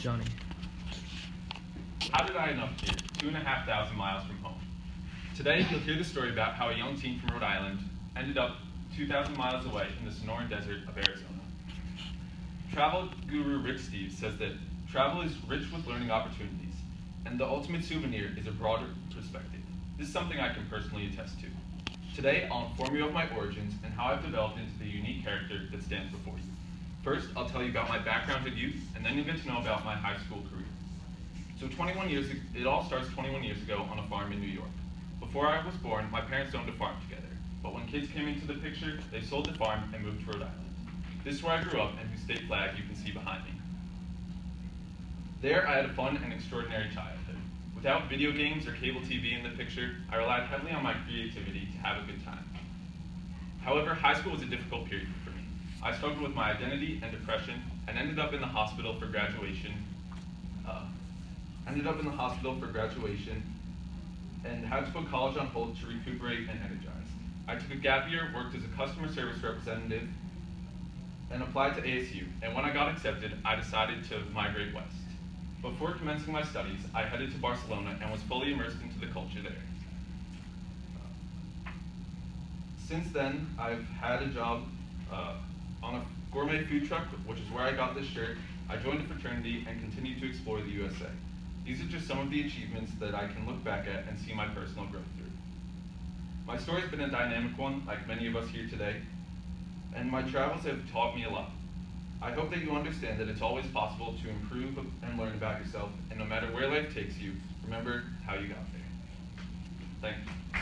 Johnny. How did I end up here, 2,500 miles from home? Today, you'll hear the story about how a young teen from Rhode Island ended up 2,000 miles away in the Sonoran Desert of Arizona. Travel guru Rick Steves says that travel is rich with learning opportunities, and the ultimate souvenir is a broader perspective. This is something I can personally attest to. Today, I'll inform you of my origins and how I've developed into the unique character that stands before you. First, I'll tell you about my background in youth, and then you'll get to know about my high school career. So it all starts 21 years ago on a farm in New York. Before I was born, my parents owned a farm together, but when kids came into the picture, they sold the farm and moved to Rhode Island. This is where I grew up and whose state flag you can see behind me. There, I had a fun and extraordinary childhood. Without video games or cable TV in the picture, I relied heavily on my creativity to have a good time. However, high school was a difficult period for me. I struggled with my identity and depression and ended up in the hospital for graduation and had to put college on hold to recuperate and energize. I took a gap year, worked as a customer service representative, and applied to ASU, and when I got accepted, I decided to migrate west. Before commencing my studies, I headed to Barcelona and was fully immersed into the culture there. Since then, I've had a job on a gourmet food truck, which is where I got this shirt. I joined a fraternity and continue to explore the USA. These are just some of the achievements that I can look back at and see my personal growth through. My story has been a dynamic one, like many of us here today, and my travels have taught me a lot. I hope that you understand that it's always possible to improve and learn about yourself, and no matter where life takes you, remember how you got there. Thank you.